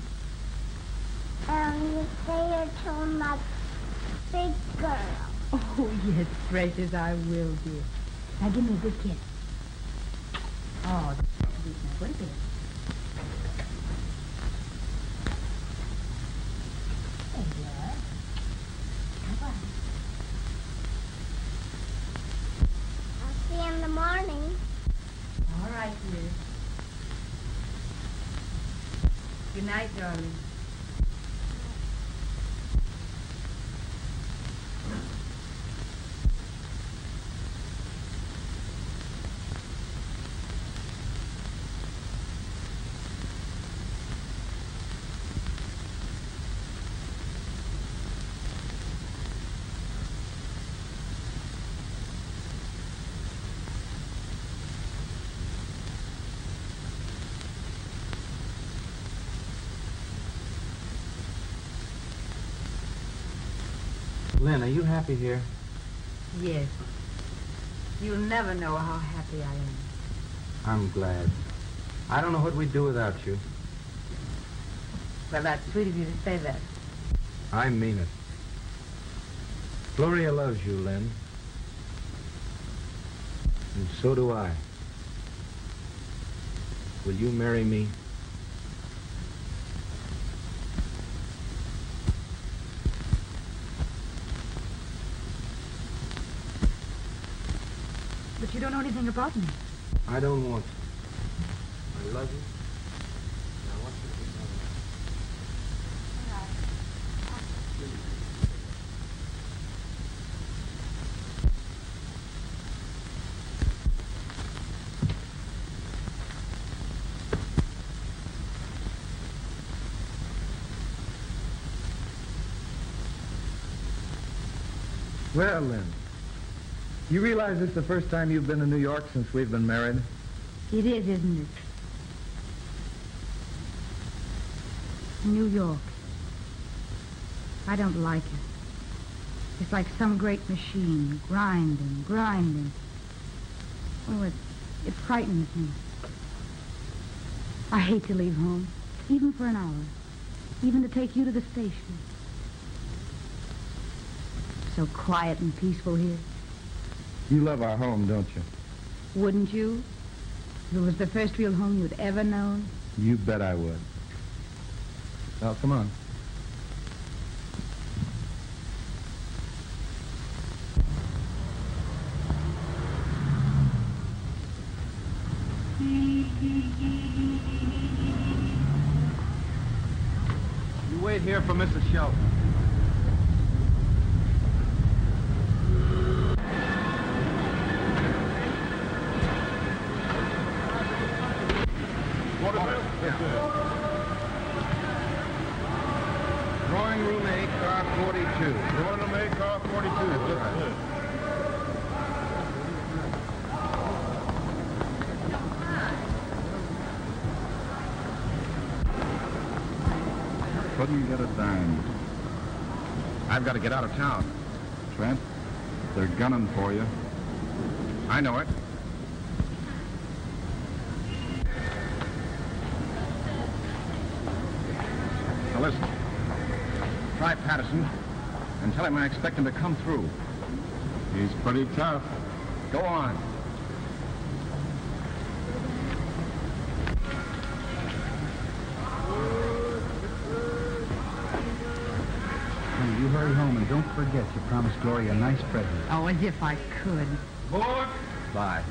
Speaker 11: And you stay here till I'm a big girl.
Speaker 3: Oh, yes, precious, I will, dear. Now, give me a good kiss. Oh, sweet. Now, go to bed.
Speaker 11: the morning.
Speaker 3: All right, dear. Good night, darling.
Speaker 6: Lynn, are you happy here?
Speaker 3: Yes. You'll never know how happy I am.
Speaker 6: I'm glad. I don't know what we'd do without you.
Speaker 3: Well, that's sweet of you to say that.
Speaker 6: I mean it. Gloria loves you, Lynn. And so do I. Will you marry me?
Speaker 3: But you don't know anything about me.
Speaker 6: I don't want to. I love you. And I want you to be my wife.
Speaker 12: Well, Lynn, you realize this is the first time you've been in New York since we've been married?
Speaker 3: It is, isn't it? New York. I don't like it. It's like some great machine, grinding, grinding. Oh, it frightens me. I hate to leave home, even for an hour, even to take you to the station. So quiet and peaceful here.
Speaker 12: You love our home, don't you?
Speaker 3: Wouldn't you? If it was the first real home you'd ever known.
Speaker 12: You bet I would. Well, come on.
Speaker 6: You wait here for Mrs. Shelton.
Speaker 9: Drawing room A, car 42.
Speaker 8: Drawing room A, car 42. That's it.
Speaker 12: Couldn't get a dime.
Speaker 9: I've got to get out of town.
Speaker 12: Trent, they're gunning for you.
Speaker 9: I know it. Now listen. Try Patterson and tell him I expect him to come through.
Speaker 12: He's pretty tough.
Speaker 9: Go on.
Speaker 6: Hey, you hurry home and don't forget you promised Gloria a nice present.
Speaker 3: Oh, as if I could.
Speaker 8: Board.
Speaker 6: Bye.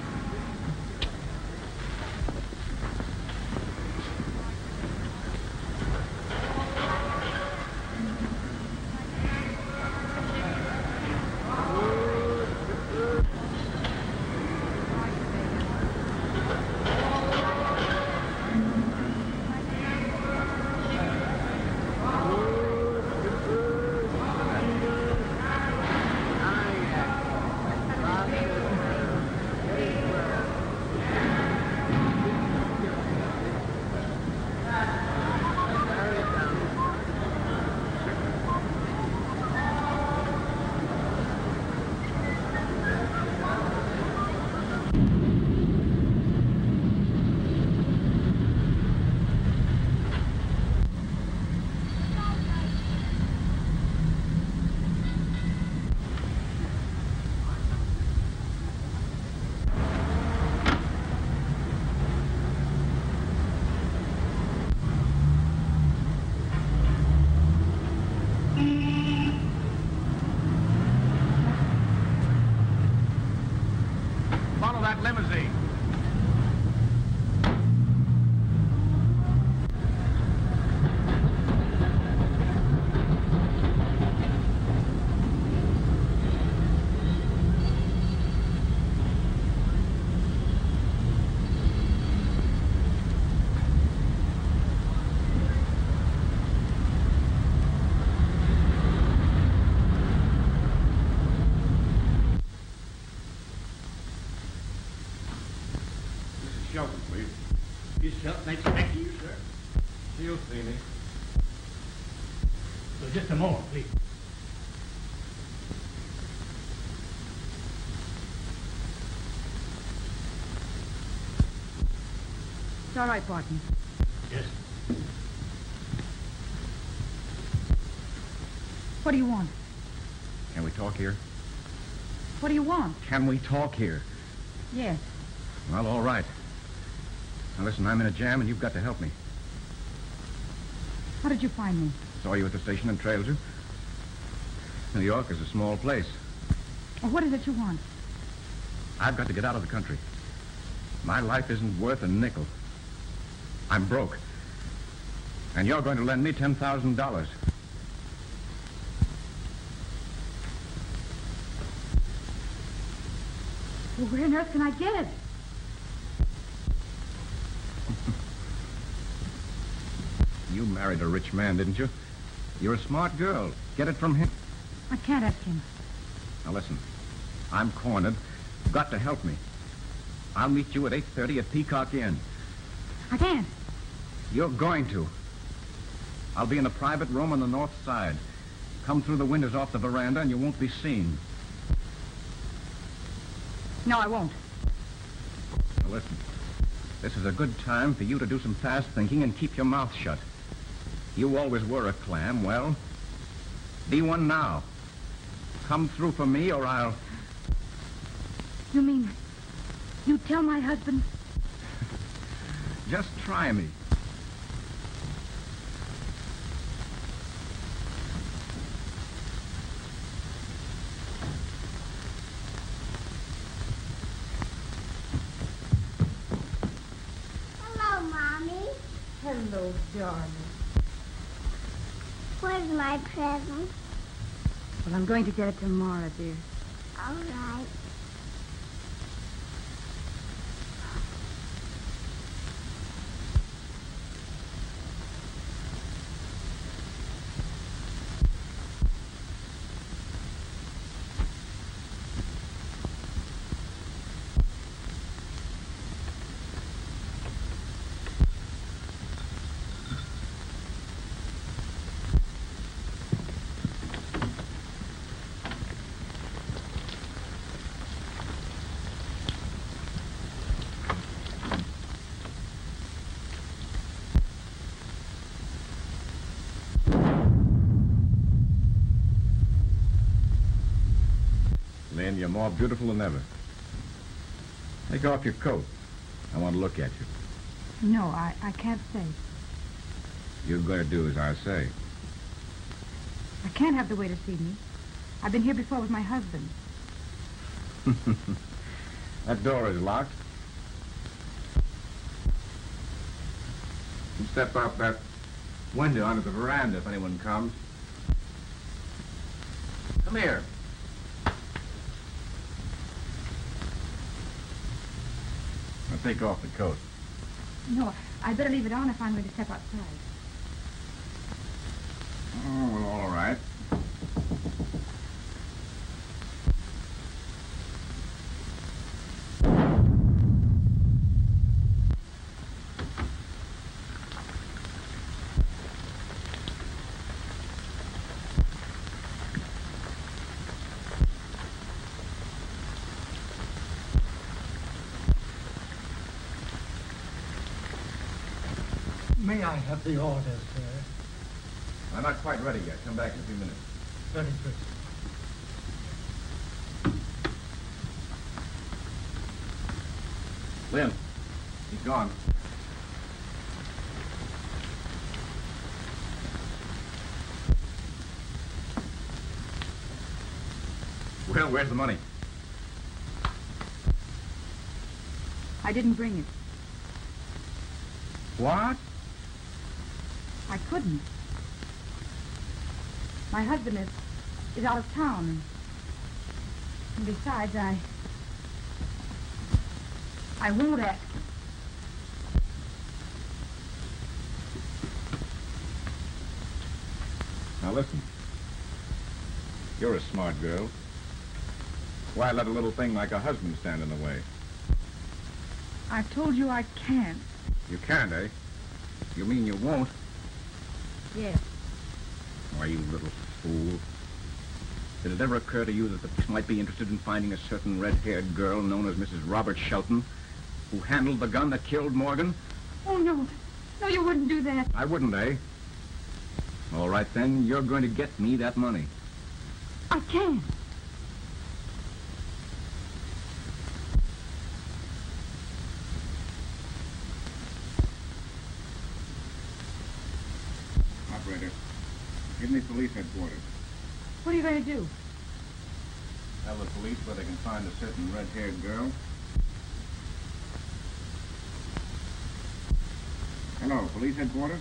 Speaker 8: that limousine. Shelton, please.
Speaker 4: Miss Shelton, nice to meet you, sir.
Speaker 8: She'll see me.
Speaker 4: So just a moment, please.
Speaker 3: It's all right, Barton.
Speaker 4: Yes.
Speaker 3: What do you want?
Speaker 1: Can we talk here?
Speaker 3: What do you want?
Speaker 1: Can we talk here?
Speaker 3: Yes.
Speaker 1: Well, all right. Now, listen, I'm in a jam, and you've got to help me.
Speaker 3: How did you find me?
Speaker 1: Saw you at the station and trailed you. New York is a small place.
Speaker 3: Well, what is it you want?
Speaker 1: I've got to get out of the country. My life isn't worth a nickel. I'm broke. And you're going to lend me $10,000.
Speaker 3: Well, where on earth can I get it?
Speaker 1: You married a rich man, didn't you? You're a smart girl. Get it from him.
Speaker 3: I can't ask him.
Speaker 1: Now, listen. I'm cornered. You've got to help me. I'll meet you at 8:30 at Peacock Inn.
Speaker 3: I can't.
Speaker 1: You're going to. I'll be in a private room on the north side. Come through the windows off the veranda and you won't be seen.
Speaker 3: No, I won't.
Speaker 1: Now, listen. This is a good time for you to do some fast thinking and keep your mouth shut. You always were a clam. Well, be one now. Come through for me or I'll...
Speaker 3: You mean you tell my husband?
Speaker 1: Just try me.
Speaker 11: Hello, Mommy.
Speaker 3: Hello, darling.
Speaker 11: Where's my present?
Speaker 3: Well, I'm going to get it tomorrow, dear.
Speaker 11: All right.
Speaker 1: Lynn, you're more beautiful than ever. Take off your coat. I want to look at you.
Speaker 3: No, I can't stay.
Speaker 1: You're going to do as I say.
Speaker 3: I can't have the waiter see me. I've been here before with my husband.
Speaker 1: That door is locked. You step out that window onto the veranda if anyone comes. Come here. Now take off the coat.
Speaker 3: No, I better leave it on if I'm going to step outside.
Speaker 1: Oh, well, all right.
Speaker 4: May I have the order, sir?
Speaker 1: I'm not quite ready yet. Come back in a few minutes.
Speaker 4: Very good.
Speaker 1: Lynn, he's gone. Well, where's the money?
Speaker 3: I didn't bring it.
Speaker 6: What?
Speaker 3: I couldn't. My husband is out of town. And besides, I won't ask him.
Speaker 1: Now listen. You're a smart girl. Why let a little thing like a husband stand in the way?
Speaker 3: I've told you I can't.
Speaker 1: You can't, eh? You mean you won't?
Speaker 3: Yes.
Speaker 13: Why, you little fool. Did it ever occur to you that the police might be interested in finding a certain red-haired girl known as Mrs. Robert Shelton, who handled the gun that killed Morgan?
Speaker 3: Oh, no. No, you wouldn't do that.
Speaker 1: I wouldn't, eh?
Speaker 13: All right, then, you're going to get me that money.
Speaker 3: I can't.
Speaker 1: Operator, give me police headquarters.
Speaker 3: What are you going to do?
Speaker 1: Tell the police where they can find a certain red-haired girl. Hello, police headquarters?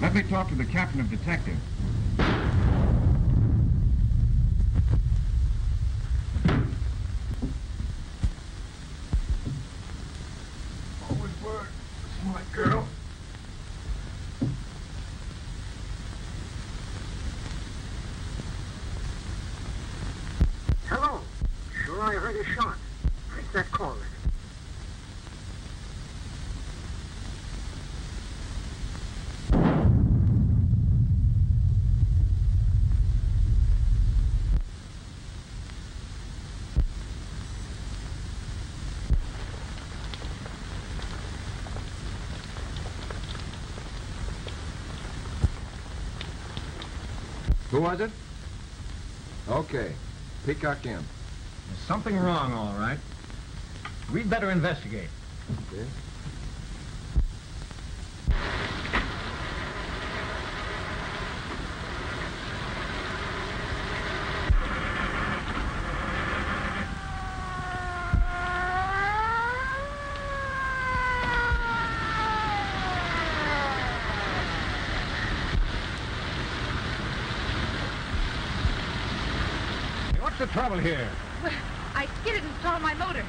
Speaker 1: Let me talk to the captain of detectives.
Speaker 4: Always were a smart girl.
Speaker 5: Hello. Sure, I heard a shot. Take that call then.
Speaker 9: Who was it? Okay. Peacock in.
Speaker 2: There's something wrong, all right. We'd better investigate.
Speaker 9: Okay.
Speaker 2: What's the trouble here?
Speaker 7: Well, I skidded and stalled my motor.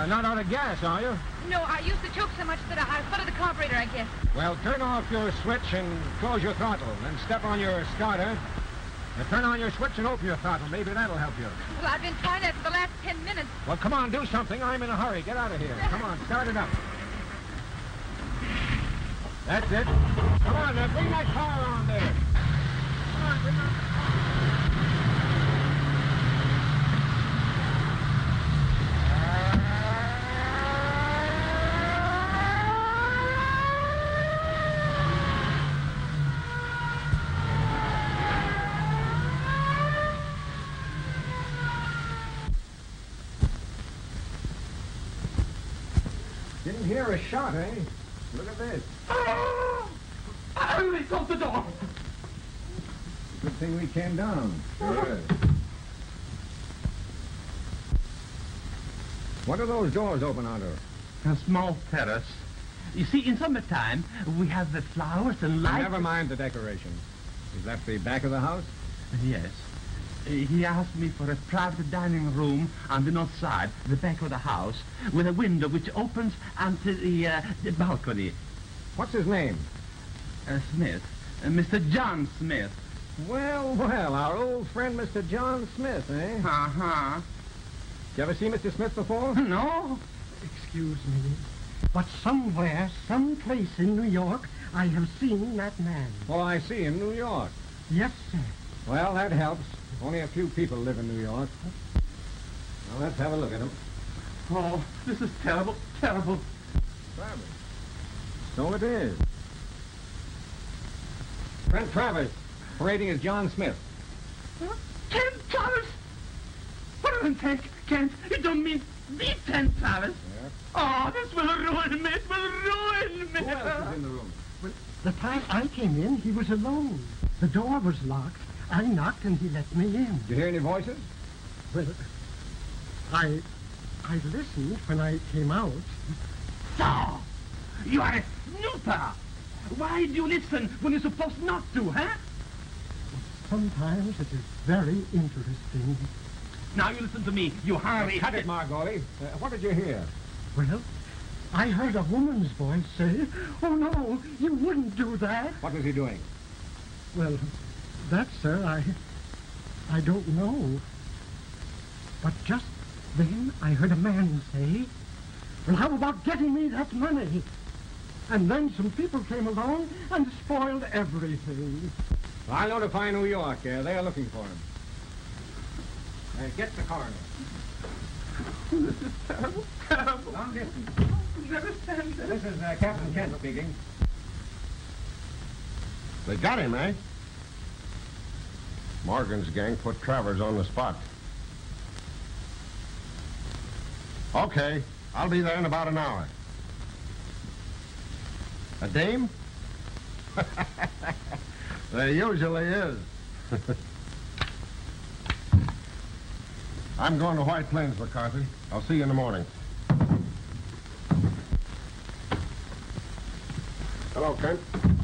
Speaker 2: Not out of gas, are you?
Speaker 7: No, I used the choke so much that I flooded the carburetor, I guess.
Speaker 2: Well, turn off your switch and close your throttle, then step on your starter. Now turn on your switch and open your throttle. Maybe that'll help you.
Speaker 7: Well, I've been trying that for the last 10 minutes.
Speaker 2: Well, come on, do something. I'm in a hurry. Get out of here. Come on, start it up. That's it. Come on, now, bring that car on there. Come on, bring on. Didn't hear a shot, eh? Look at this.
Speaker 4: Let go the door.
Speaker 2: Good thing we came down. Sure is. What are those doors open onto?
Speaker 4: A small terrace. You see, in summertime, we have the flowers and lights.
Speaker 2: Never mind the decoration. Is that the back of the house?
Speaker 4: Yes. He asked me for a private dining room on the north side, the back of the house, with a window which opens onto the balcony.
Speaker 2: What's his name?
Speaker 4: Smith. Mr. John Smith.
Speaker 2: Well, well, our old friend Mr. John Smith, eh?
Speaker 4: Uh-huh.
Speaker 2: You ever see Mr. Smith before?
Speaker 4: No.
Speaker 5: Excuse me, but somewhere, someplace in New York, I have seen that man.
Speaker 2: Oh, I see, in New York.
Speaker 5: Yes, sir.
Speaker 2: Well, that helps. Only a few people live in New York. Well, let's have a look at him.
Speaker 4: Oh, this is terrible, terrible.
Speaker 2: Travers. So it is. Friend Travers, parading as John Smith.
Speaker 4: Kent Travers? What do you think, Kent? You don't mean the Kent Travers?
Speaker 2: Yeah.
Speaker 4: Oh, this will ruin me. It will ruin me.
Speaker 2: Who else is in the room?
Speaker 5: Well, the time I came in, he was alone. The door was locked. I knocked and he let me in.
Speaker 2: Did you hear any voices?
Speaker 5: Well, I
Speaker 14: I listened when I came out.
Speaker 4: So, you are a snooper. Why do you listen when you're supposed not to, huh?
Speaker 14: Sometimes it is very interesting.
Speaker 4: Now you listen to me, you hurry.
Speaker 2: Cut it, Margoli. What did you hear?
Speaker 14: Well, I heard a woman's voice say, "Oh, no, you wouldn't do that."
Speaker 2: What was he doing?
Speaker 14: Well, that, sir, I don't know. But just then I heard a man say, "Well, how about getting me that money?" And then some people came along and spoiled everything.
Speaker 2: Well, I'll notify New York. They are looking for him. Get the coroner.
Speaker 4: This is terrible, terrible.
Speaker 2: Long distance.
Speaker 4: Never stand there.
Speaker 2: This is Captain Kent speaking.
Speaker 9: They got him, eh? Morgan's gang put Travers on the spot. Okay, I'll be there in about an hour. A dame? There usually is. I'm going to White Plains, McCarthy. I'll see you in the morning. Hello, Kent.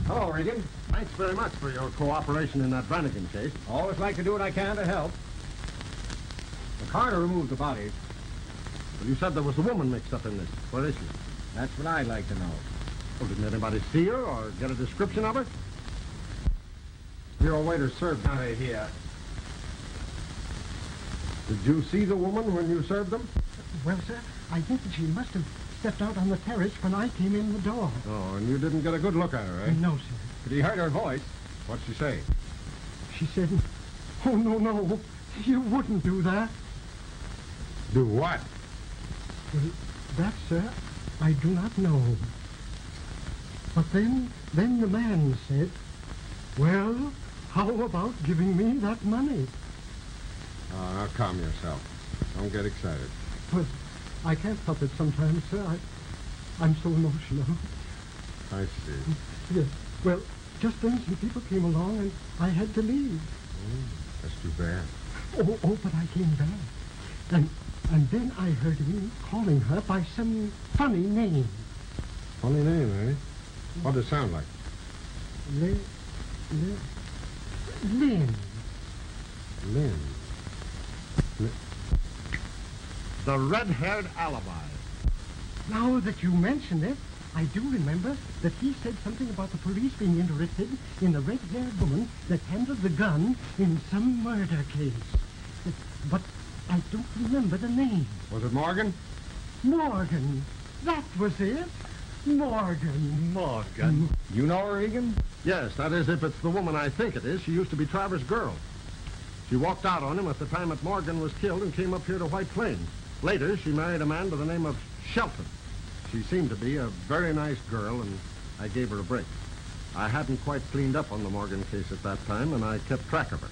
Speaker 2: Hello, Regan.
Speaker 9: Thanks very much for your cooperation in that Brannigan case.
Speaker 2: Always like to do what I can to help. The coroner removed the bodies.
Speaker 9: Well, you said there was a woman mixed up in this. What is she?
Speaker 2: That's what I'd like to know.
Speaker 9: Well, didn't anybody see her or get a description of her?
Speaker 2: Your waiter served down here.
Speaker 9: Did you see the woman when you served them?
Speaker 14: Well, sir, I think that she must have stepped out on the terrace when I came in the door.
Speaker 9: Oh, and you didn't get a good look at her, eh?
Speaker 14: No, sir.
Speaker 2: But he heard her voice.
Speaker 9: What'd she say?
Speaker 14: She said, "Oh, no, you wouldn't do that."
Speaker 9: Do what?
Speaker 14: Well, that, sir, I do not know. But then the man said, "Well, how about giving me that money?"
Speaker 9: Oh, now calm yourself. Don't get excited.
Speaker 14: But I can't help it sometimes, sir. I'm so emotional.
Speaker 9: I see.
Speaker 14: Yes. Well, just then some people came along and I had to leave.
Speaker 9: Oh, that's too bad.
Speaker 14: Oh, but I came back. And then I heard him calling her by some funny name.
Speaker 9: Funny name, eh? What does it sound like?
Speaker 14: Lynn.
Speaker 9: Lynn. The red-haired Alibi.
Speaker 14: Now that you mention it, I do remember that he said something about the police being interested in the red-haired woman that handled the gun in some murder case. But I don't remember the name.
Speaker 9: Was it Morgan?
Speaker 14: Morgan. That was it. Morgan.
Speaker 2: You know her, Regan?
Speaker 9: Yes, that is, if it's the woman I think it is. She used to be Travers' girl. She walked out on him at the time that Morgan was killed and came up here to White Plains. Later, she married a man by the name of Shelton. She seemed to be a very nice girl, and I gave her a break. I hadn't quite cleaned up on the Morgan case at that time, and I kept track of her.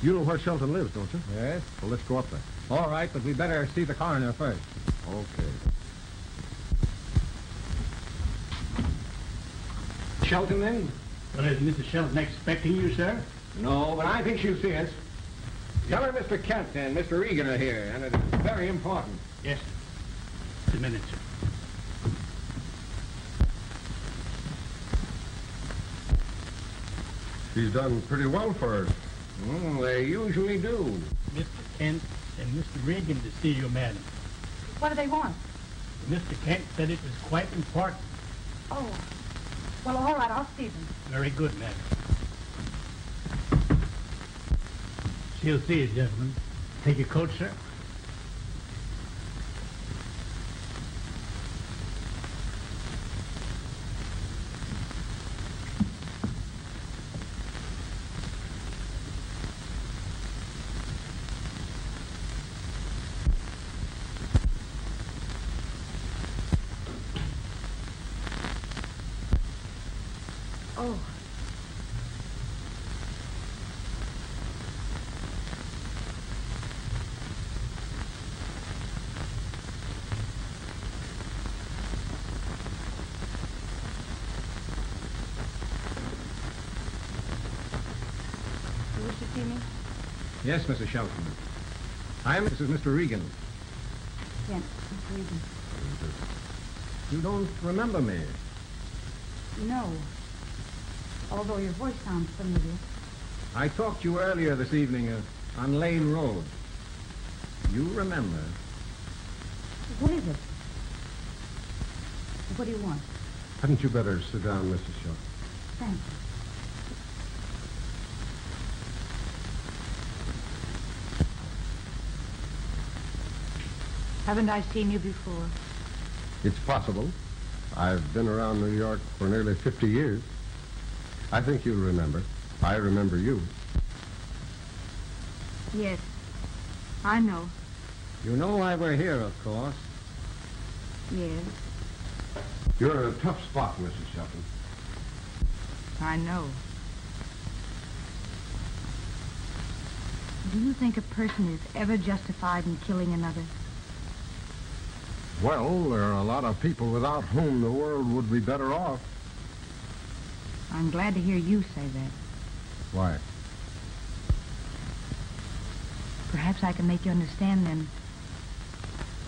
Speaker 9: You know where Shelton lives, don't you?
Speaker 2: Yes.
Speaker 9: Well, let's go up there.
Speaker 2: All right, but we better see the coroner first.
Speaker 9: Okay.
Speaker 2: Shelton, then?
Speaker 15: Well, is Mrs. Shelton expecting you, sir?
Speaker 2: No, but I think she'll see us. Tell her Mr. Kent and Mr. Regan are here, and it is very important.
Speaker 15: Yes, sir. Just a minute, sir.
Speaker 9: She's done pretty well for us.
Speaker 2: They usually do.
Speaker 15: Mr. Kent and Mr. Regan to see you, madam.
Speaker 3: What do they want?
Speaker 15: Mr. Kent said it was quite important.
Speaker 3: Oh, well, all right, I'll see them.
Speaker 15: Very good, madam. She'll see you, gentlemen. Take your coat, sir.
Speaker 3: Oh. You wish to see me?
Speaker 2: Yes, Mrs. Shelton. This is Mr. Regan.
Speaker 3: Kent, I'm leaving.
Speaker 2: You don't remember me.
Speaker 3: No. Although your voice sounds familiar.
Speaker 2: I talked to you earlier this evening on Lane Road. You remember.
Speaker 3: What is it? What do you want?
Speaker 9: Hadn't you better sit down, Mrs. Shaw?
Speaker 3: Thank you. Haven't I seen you before?
Speaker 9: It's possible. I've been around New York for nearly 50 years. I think you'll remember. I remember you.
Speaker 3: Yes. I know.
Speaker 2: You know why we're here, of course.
Speaker 3: Yes.
Speaker 9: You're in a tough spot, Mrs. Shelton.
Speaker 3: I know. Do you think a person is ever justified in killing another?
Speaker 9: Well, there are a lot of people without whom the world would be better off.
Speaker 3: I'm glad to hear you say that.
Speaker 9: Why?
Speaker 3: Perhaps I can make you understand then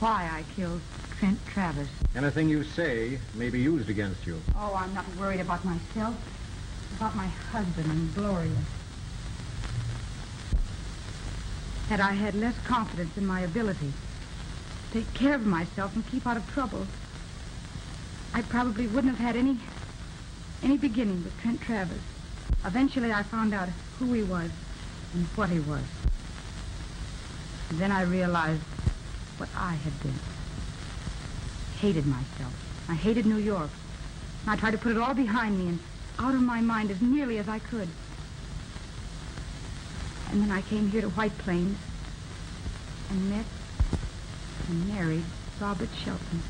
Speaker 3: why I killed Trent Travers.
Speaker 2: Anything you say may be used against you.
Speaker 3: Oh, I'm not worried about myself. About my husband and Gloria. Had I had less confidence in my ability to take care of myself and keep out of trouble, I probably wouldn't have had any beginning with Trent Travers. Eventually I found out who he was and what he was. And then I realized what I had been. Hated myself. I hated New York. And I tried to put it all behind me and out of my mind as nearly as I could. And then I came here to White Plains and met and married Robert Shelton.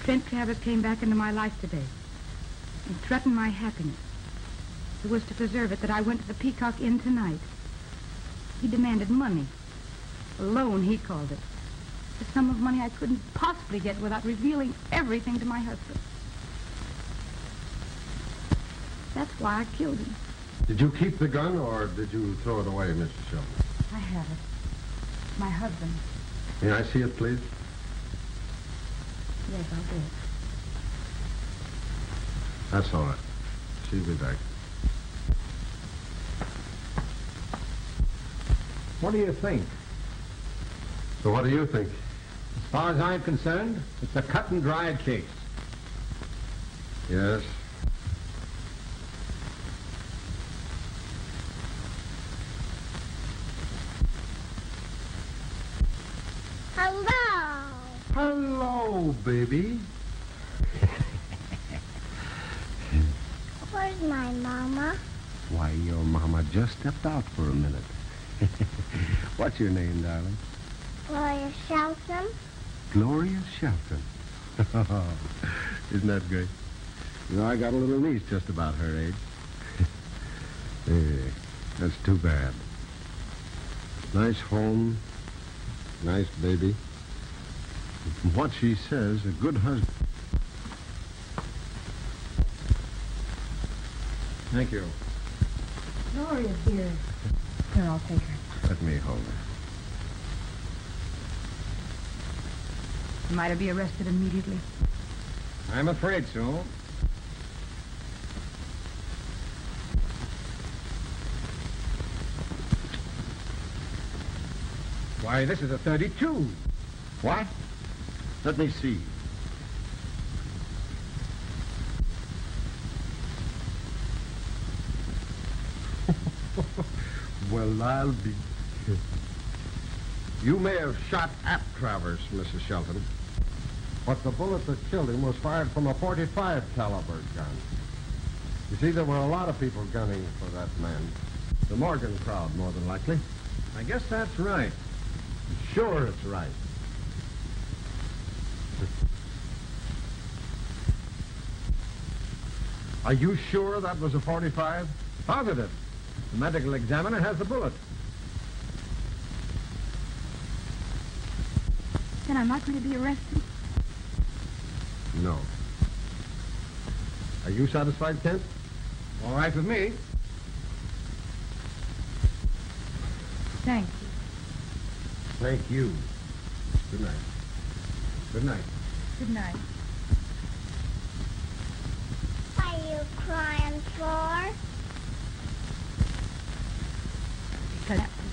Speaker 3: Trent Travers came back into my life today and threatened my happiness. It was to preserve it that I went to the Peacock Inn tonight. He demanded money. A loan, he called it. A sum of money I couldn't possibly get without revealing everything to my husband. That's why I killed him.
Speaker 9: Did you keep the gun, or did you throw it away, Mrs. Shelton?
Speaker 3: I have it. My husband.
Speaker 9: May I see it, please?
Speaker 3: Yes, I'll do it.
Speaker 9: That's all right. She'll be back.
Speaker 2: What do you think?
Speaker 9: So what do you think?
Speaker 2: As far as I'm concerned, it's a cut and dried case.
Speaker 9: Yes.
Speaker 11: Hello.
Speaker 9: Hello, baby.
Speaker 11: Where's my mama?
Speaker 9: Why, your mama just stepped out for a minute. What's your name, darling?
Speaker 11: Gloria Shelton.
Speaker 9: Gloria Shelton. Isn't that great? You know, I got a little niece just about her age. Hey, that's too bad. Nice home, nice baby. From what she says, a good husband.
Speaker 2: Thank you.
Speaker 3: Gloria's here. Here, I'll take her.
Speaker 9: Let me hold her.
Speaker 3: Might I be arrested immediately?
Speaker 2: I'm afraid so. Why, this is a 32.
Speaker 9: What? Let me see. Well, I'll be... You may have shot at Travers, Mrs. Shelton, but the bullet that killed him was fired from a .45 caliber gun. You see, there were a lot of people gunning for that man. The Morgan crowd, more than likely.
Speaker 2: I guess that's right.
Speaker 9: Sure it's right. Are you sure that was a .45?
Speaker 2: Positive. The medical examiner has the bullet.
Speaker 3: Then I'm not going to be arrested.
Speaker 9: No. Are you satisfied, Kent?
Speaker 2: All right with me.
Speaker 3: Thank you.
Speaker 9: Thank you. Good night. Good night.
Speaker 3: Good night.
Speaker 11: What are you crying for?
Speaker 3: Because